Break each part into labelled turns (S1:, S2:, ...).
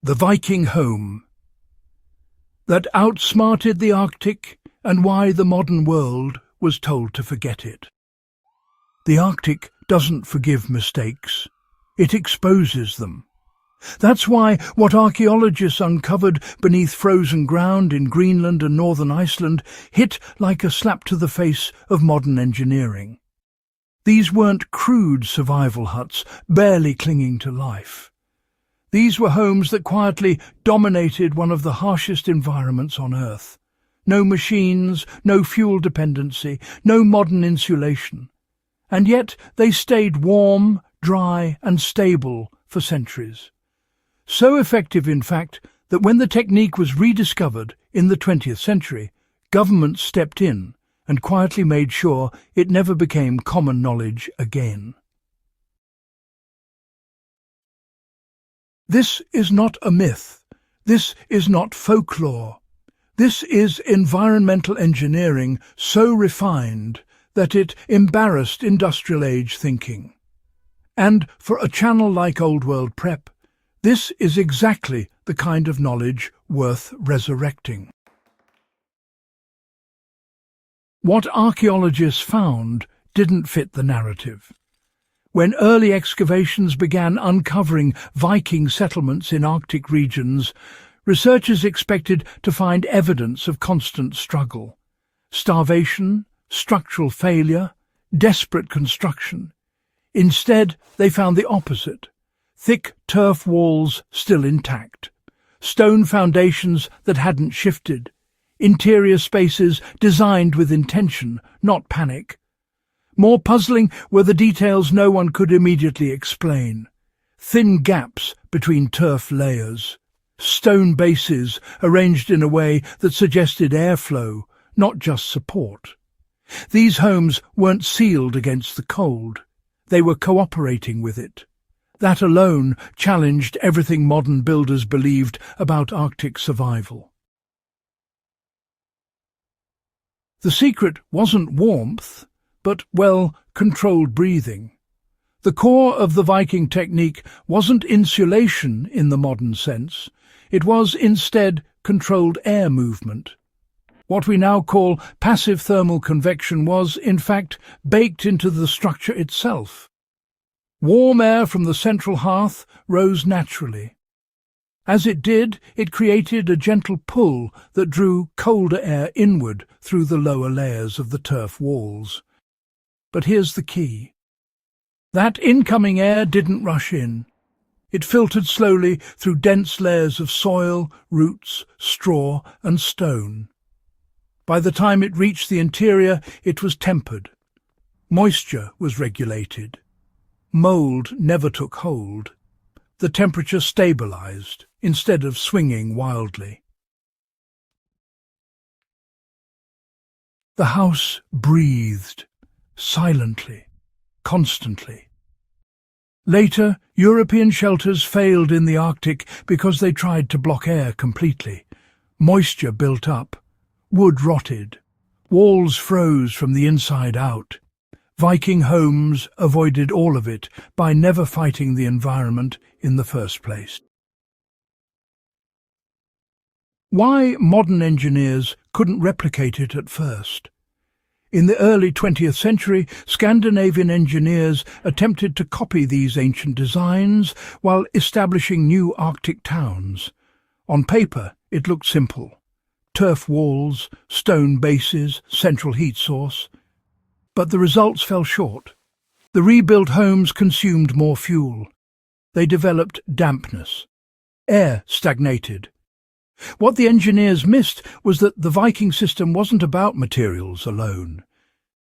S1: The Viking home that outsmarted the Arctic and why the modern world was told to forget it. The Arctic doesn't forgive mistakes, it exposes them. That's why what archaeologists uncovered beneath frozen ground in Greenland and northern Iceland hit like a slap to the face of modern engineering. These weren't crude survival huts, barely clinging to life. These were homes that quietly dominated one of the harshest environments on Earth. No machines, no fuel dependency, no modern insulation. And yet they stayed warm, dry and stable for centuries. So effective, in fact, that when the technique was rediscovered in the 20th century, governments stepped in and quietly made sure it never became common knowledge again. This is not a myth. This is not folklore. This is environmental engineering so refined that it embarrassed industrial age thinking. And for a channel like Old World Prep, this is exactly the kind of knowledge worth resurrecting. What archaeologists found didn't fit the narrative. When early excavations began uncovering Viking settlements in Arctic regions, researchers expected to find evidence of constant struggle, starvation, structural failure, desperate construction. Instead, they found the opposite. Thick turf walls still intact, stone foundations that hadn't shifted, interior spaces designed with intention, not panic. More puzzling were the details no one could immediately explain. Thin gaps between turf layers, stone bases arranged in a way that suggested airflow, not just support. These homes weren't sealed against the cold. They were cooperating with it. That alone challenged everything modern builders believed about Arctic survival. The secret wasn't warmth, but, well, controlled breathing. The core of the Viking technique wasn't insulation in the modern sense. It was instead controlled air movement. What we now call passive thermal convection was, in fact, baked into the structure itself. Warm air from the central hearth rose naturally. As it did, it created a gentle pull that drew colder air inward through the lower layers of the turf walls. But here's the key. That incoming air didn't rush in. It filtered slowly through dense layers of soil, roots, straw and stone. By the time it reached the interior, it was tempered. Moisture was regulated. Mold never took hold. The temperature stabilized instead of swinging wildly. The house breathed, silently, constantly. Later, European shelters failed in the Arctic because they tried to block air completely. Moisture built up. Wood rotted. Walls froze from the inside out. Viking homes avoided all of it by never fighting the environment in the first place. Why modern engineers couldn't replicate it at first? In the early 20th century, Scandinavian engineers attempted to copy these ancient designs while establishing new Arctic towns. On paper, it looked simple. Turf walls, stone bases, central heat source. But the results fell short. The rebuilt homes consumed more fuel. They developed dampness. Air stagnated. What the engineers missed was that the Viking system wasn't about materials alone.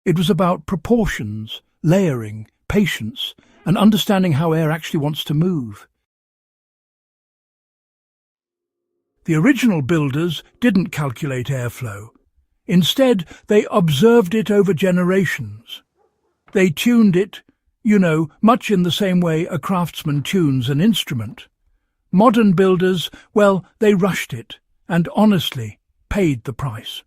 S1: It was about proportions, layering, patience, and understanding how air actually wants to move. The original builders didn't calculate airflow. Instead, they observed it over generations. They tuned it, much in the same way a craftsman tunes an instrument. Modern builders, well, they rushed it, and honestly paid the price.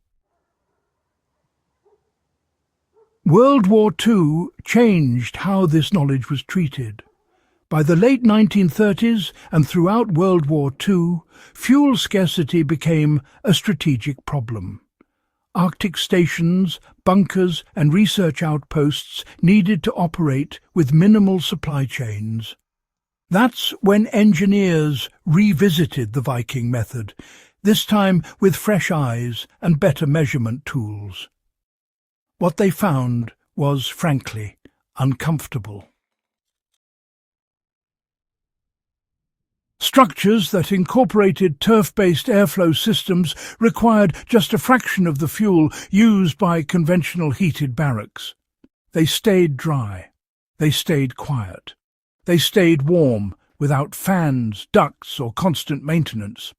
S1: World War II changed how this knowledge was treated. By the late 1930s and throughout World War II, fuel scarcity became a strategic problem. Arctic stations, bunkers and research outposts needed to operate with minimal supply chains. That's when engineers revisited the Viking method, this time with fresh eyes and better measurement tools. What they found was, frankly, uncomfortable. Structures that incorporated turf-based airflow systems required just a fraction of the fuel used by conventional heated barracks. They stayed dry. They stayed quiet. They stayed warm, without fans, ducts, or constant maintenance.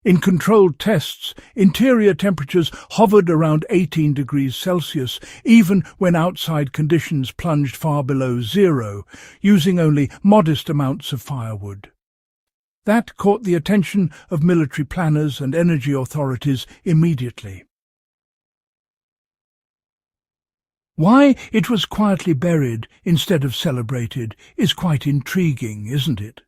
S1: In controlled tests, interior temperatures hovered around 18 degrees Celsius, even when outside conditions plunged far below zero, using only modest amounts of firewood. That caught the attention of military planners and energy authorities immediately. Why it was quietly buried instead of celebrated is quite intriguing, isn't it?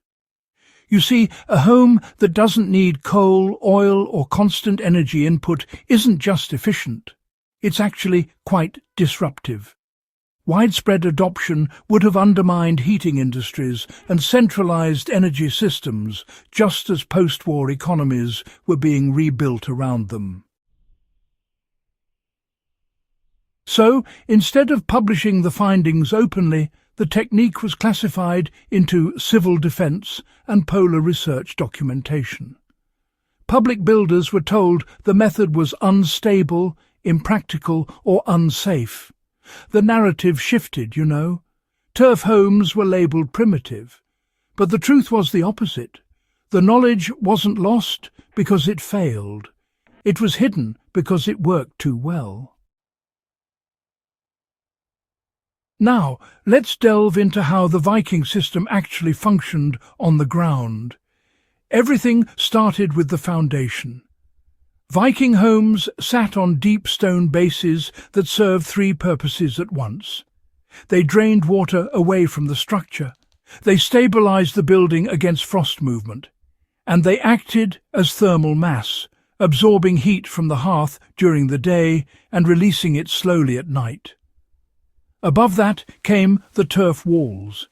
S1: You see, a home that doesn't need coal, oil or constant energy input isn't just efficient. It's actually quite disruptive. Widespread adoption would have undermined heating industries and centralized energy systems, just as post-war economies were being rebuilt around them. So, instead of publishing the findings openly, the technique was classified into civil defense and polar research documentation. Public builders were told the method was unstable, impractical, or unsafe. The narrative shifted, you know. Turf homes were labelled primitive. But the truth was the opposite. The knowledge wasn't lost because it failed. It was hidden because it worked too well. Now, let's delve into how the Viking system actually functioned on the ground. Everything started with the foundation. Viking homes sat on deep stone bases that served three purposes at once. They drained water away from the structure, they stabilized the building against frost movement, and they acted as thermal mass, absorbing heat from the hearth during the day and releasing it slowly at night. Above that came the turf walls.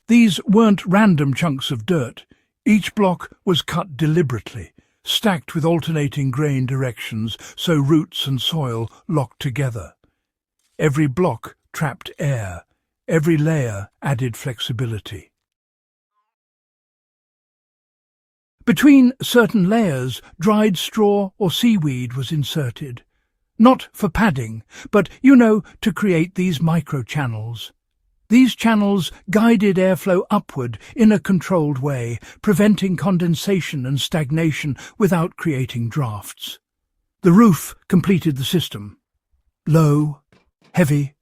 S1: These weren't random chunks of dirt. Each block was cut deliberately, stacked with alternating grain directions so roots and soil locked together. Every block trapped air. Every layer added flexibility. Between certain layers, dried straw or seaweed was inserted. Not for padding, but, to create these microchannels. These channels guided airflow upward in a controlled way, preventing condensation and stagnation without creating drafts. The roof completed the system. Low, heavy,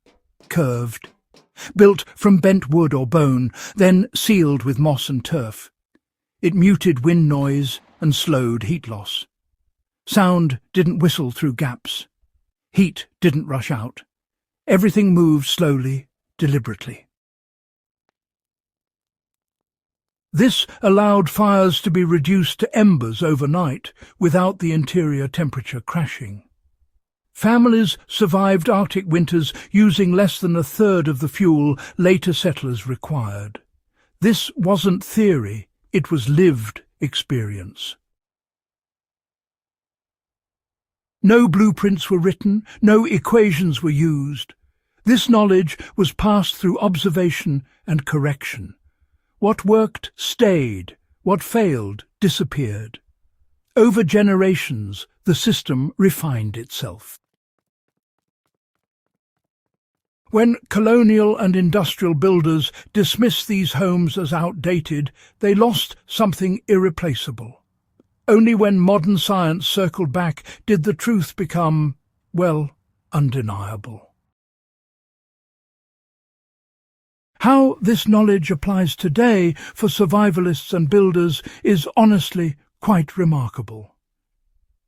S1: curved. Built from bent wood or bone, then sealed with moss and turf. It muted wind noise and slowed heat loss. Sound didn't whistle through gaps. Heat didn't rush out. Everything moved slowly, deliberately. This allowed fires to be reduced to embers overnight without the interior temperature crashing. Families survived Arctic winters using less than a third of the fuel later settlers required. This wasn't theory, it was lived experience. No blueprints were written, no equations were used. This knowledge was passed through observation and correction. What worked stayed, what failed disappeared. Over generations, the system refined itself. When colonial and industrial builders dismissed these homes as outdated, they lost something irreplaceable. Only when modern science circled back did the truth become, undeniable. How this knowledge applies today for survivalists and builders is honestly quite remarkable.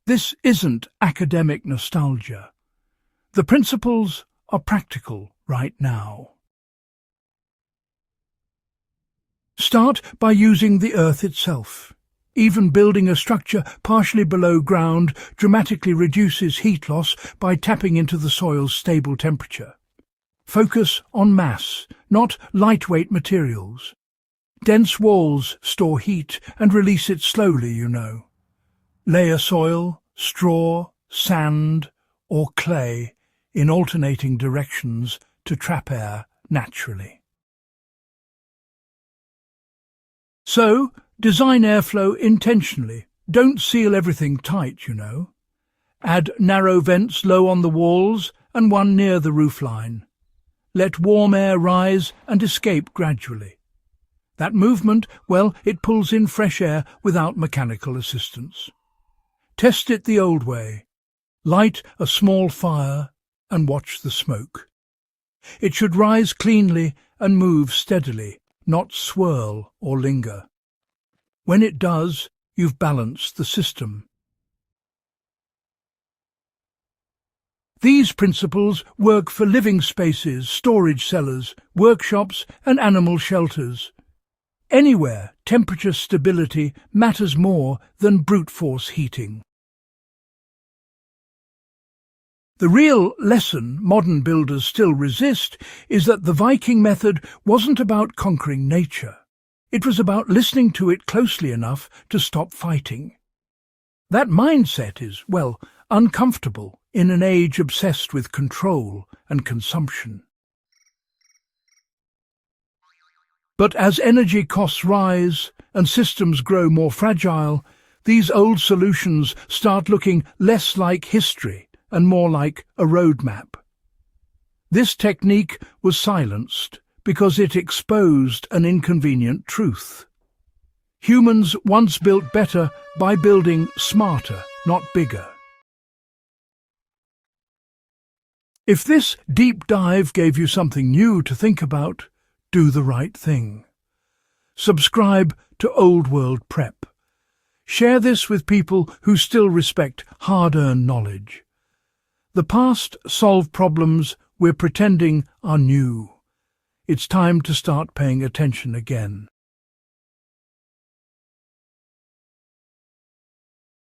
S1: This isn't academic nostalgia. The principles are practical right now. Start by using the earth itself. Even building a structure partially below ground dramatically reduces heat loss by tapping into the soil's stable temperature. Focus on mass, not lightweight materials. Dense walls store heat and release it slowly, you know. Layer soil, straw, sand, or clay in alternating directions to trap air naturally. So, design airflow intentionally. Don't seal everything tight, you know. Add narrow vents low on the walls and one near the roofline. Let warm air rise and escape gradually. That movement, well, it pulls in fresh air without mechanical assistance. Test it the old way. Light a small fire and watch the smoke. It should rise cleanly and move steadily, not swirl or linger. When it does, you've balanced the system. These principles work for living spaces, storage cellars, workshops and animal shelters. Anywhere, temperature stability matters more than brute force heating. The real lesson modern builders still resist is that the Viking method wasn't about conquering nature. It was about listening to it closely enough to stop fighting. That mindset is, well, uncomfortable in an age obsessed with control and consumption. But as energy costs rise and systems grow more fragile, these old solutions start looking less like history and more like a roadmap. This technique was silenced because it exposed an inconvenient truth. Humans once built better by building smarter, not bigger. If this deep dive gave you something new to think about, do the right thing. Subscribe to Old World Prep. Share this with people who still respect hard-earned knowledge. The past solved problems we're pretending are new. It's time to start paying attention again.